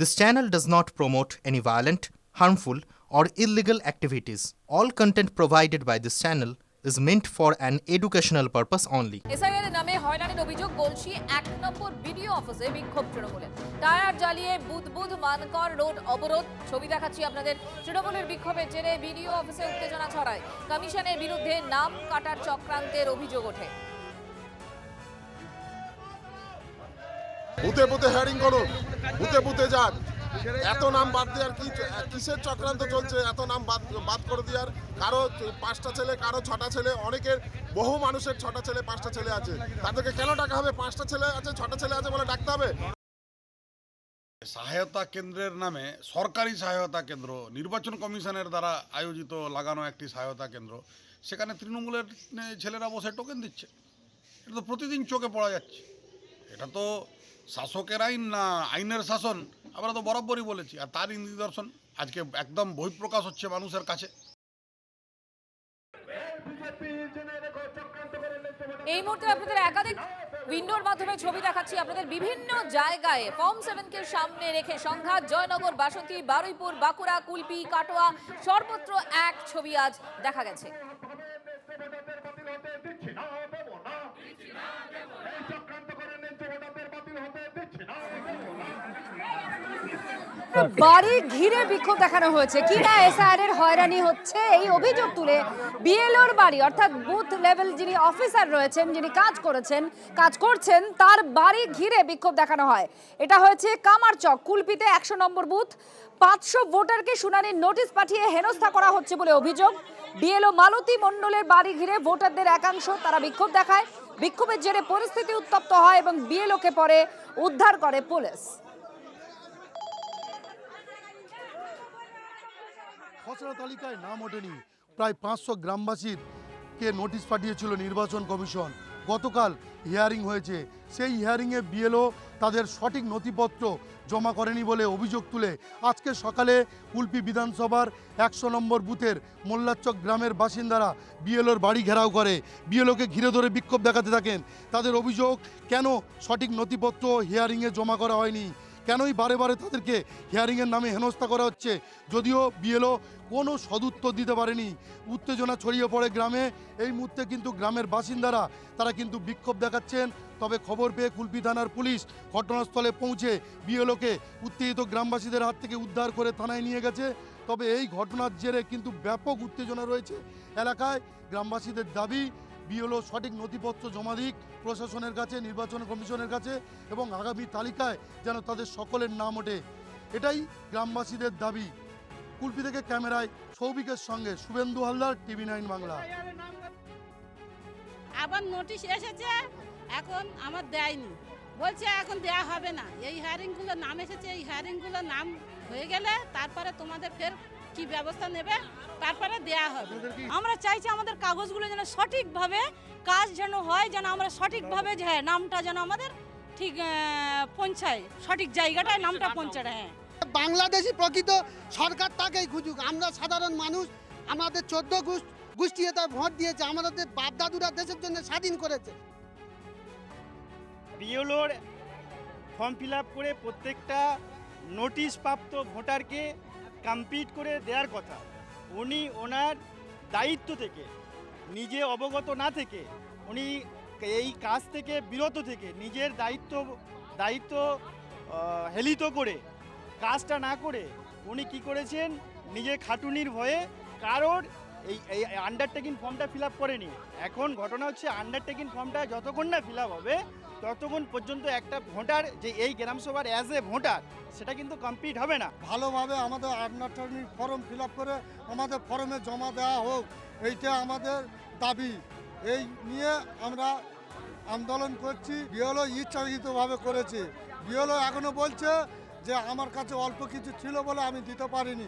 This channel does not promote any violent, harmful, or illegal activities. All content provided by this channel is meant for an educational purpose only. SIR নামে হয়রানির অভিযোগ গলসি ১ নম্বর BDO অফিসে বিক্ষোভ তৃণমূলের। Tyre জ্বালিয়ে বুদবুদ Mankar road অবরোধ। ছবি দেখাচ্ছি আপনাদের। তৃণমূলের বিক্ষোভের জেরে বিডিও অফিসে উত্তেজনা ছড়ায়। কমিশনের বিরুদ্ধে নাম কাটার চক্রান্তের অভিযোগ ওঠে। বুথে বুথে হেয়ারিং করুন, বুথে বুথে যান। এত নাম বাদ দেওয়ার কি কিসের চক্রান্ত চলছে? এত নাম বাদ করে দেওয়ার, কারো 5টা ছেলে, কারো 6টা ছেলে, অনেকের বহু মানুষের 6টা ছেলে 5টা ছেলে আছে, তাদেরকে কেন ডাকা হবে? 5টা ছেলে আছে, 6টা ছেলে আছে বলে ডাকতে হবে? সহায়তা কেন্দ্রের নামে সরকারি সহায়তা কেন্দ্র, নির্বাচন কমিশনের দ্বারা আয়োজিত লাগানো একটি সহায়তা কেন্দ্র, সেখানে তৃণমূলের ছেলেরা বসে টোকেন দিচ্ছে। এটা তো প্রতিদিন চোখে পড়া যাচ্ছে। এটা তো শাসকের আইন না আইনের শাসন, আমরা তো বরাবরই বলেছি। আর তারই নিদর্শন আজকে একদম বহিঃপ্রকাশ হচ্ছে মানুষের কাছে। এই মুহূর্তে আপনাদের একাধিক উইন্ডোর মাধ্যমে ছবি দেখাচ্ছি আপনাদের। বিভিন্ন জায়গায় ফর্ম 7 সামনে রেখে সংঘাত। জয়নগর, বাসন্তী, বারুইপুর, বাঁকুড়া, কুলপি, কাটোয়া, সর্বত্র এক ছবি আজ দেখা গেছে। বাড়ি ঘিরে বিক্ষোভ দেখানো হয়েছে। কিনা এসআইআর এর হয়রানি হচ্ছে এই অভিযোগ তুলে বিএলওর বাড়ি, অর্থাৎ বুথ লেভেল যিনি অফিসার রয়েছেন, যিনি কাজ করছেন তার বাড়ি ঘিরে বিক্ষোভ দেখানো হয়। এটা হয়েছে কামারচক কুলপিতে 100 নম্বর বুথ। 500 ভোটারকে শুনানির নোটিশ পাঠিয়ে হেনস্থা করা হচ্ছে বলে অভিযোগ। বিএলও মালতী মণ্ডলের বাড়ি ঘিরে ভোটারদের একাংশ তারা বিক্ষোভ দেখায়। বিক্ষোভের জেরে পরিস্থিতি উত্তপ্ত হয় এবং বিএলওকে পরে উদ্ধার করে পুলিশ। খসড়া তালিকায় নাম ওঠেনি প্রায় 500 গ্রামবাসীর কে নোটিশ পাঠিয়েছিল নির্বাচন কমিশন। গতকাল হিয়ারিং হয়েছে, সেই হিয়ারিংয়ে বিএলও তাদের সঠিক নথিপত্র জমা করেনি বলে অভিযোগ তুলে আজকে সকালে কুলপি বিধানসভার 100 নম্বর বুথের মোল্লাচক গ্রামের বাসিন্দারা বিএলওর বাড়ি ঘেরাও করে বিএলওকে ঘিরে ধরে বিক্ষোভ দেখাতে থাকেন। তাদের অভিযোগ, কেন সঠিক নথিপত্র হিয়ারিংয়ে জমা করা হয়নি, কেনই বারে বারে তাদেরকে হিয়ারিংয়ের নামে হেনস্থা করা হচ্ছে। যদিও বিএলও কোনো সদুত্তর দিতে পারেনি। উত্তেজনা ছড়িয়ে পড়ে গ্রামে। এই মুহূর্তে কিন্তু গ্রামের বাসিন্দারা তারা কিন্তু বিক্ষোভ দেখাচ্ছেন। তবে খবর পেয়ে কুলপি থানার পুলিশ ঘটনাস্থলে পৌঁছে বিএলওকে উত্তেজিত গ্রামবাসীদের হাত থেকে উদ্ধার করে থানায় নিয়ে গেছে। তবে এই ঘটনার জেরে কিন্তু ব্যাপক উত্তেজনা রয়েছে এলাকায়। গ্রামবাসীদের দাবি, বিএলও সঠিক নথিপত্র জমা দিক প্রশাসনের কাছে, নির্বাচন কমিশনের কাছে, এবং আগামী তালিকায় যেন তাদের সকলের নাম ওঠে, এটাই গ্রামবাসীদের দাবি। কুলপি থেকে ক্যামেরায় সৌভিকের সঙ্গে শুভেন্দু হালদার, টিভি9 বাংলা। আবার নোটিশ এসেছে, এখন আমার দেয়নি, বলছে এখন দেয়া হবে না। এই হিয়ারিংগুলো নাম এসেছে, এই হিয়ারিংগুলো নাম হয়ে গেলে তারপরে তোমাদের ফের কি ব্যবস্থা নেবে, তারপরে দেয়া হবে। আমরা চাইছি আমাদের কাগজগুলো যেন সঠিকভাবে কাজ যেন হয়, যেন আমরা সঠিকভাবে যে নামটা যেন আমাদের ঠিক পৌঁছায়, সঠিক জায়গাটায় নামটা পৌঁছায়। হ্যাঁ, বাংলাদেশি প্রকৃত সরকার তাকেই খুঁজুক। আমরা সাধারণ মানুষ, আমাদের 14 গোষ্ঠী এটা ভোট দিয়েছে, আমাদের বাপদাদুরা দেশের জন্য স্বাধীন করেছে। বিএলওর ফর্ম ফিল আপ করে প্রত্যেকটা নোটিশ প্রাপ্ত ভোটারকে কমপ্লিট করে দেওয়ার কথা। উনি ওনার দায়িত্ব থেকে নিজে অবগত না থেকে, উনি এই কাজ থেকে বিরত থেকে নিজের দায়িত্ব হেলিত করে কাজটা না করে উনি কি করেছেন, নিজের খাটুনির ভয়ে কারোর এই আন্ডারটেকিং ফর্মটা ফিল আপ করেনি। এখন ঘটনা হচ্ছে, আন্ডারটেকিং ফর্মটা যতক্ষণ না ফিল আপ হবে ততক্ষণ পর্যন্ত একটা ভোটার যে এই গ্রামসভার অ্যাজ এ ভোটার সেটা কিন্তু কমপ্লিট হবে না। ভালোভাবে আমাদের আন্ডারটেকিং ফর্ম ফিল আপ করে আমাদের ফর্মে জমা দেওয়া হোক, এইটা আমাদের দাবি। এই নিয়ে আমরা আন্দোলন করছি। বিএলও ইচ্ছাকৃতভাবে করেছে। বিএলও এখনও বলছে যে আমার কাছে অল্প কিছু ছিল বলে আমি দিতে পারিনি।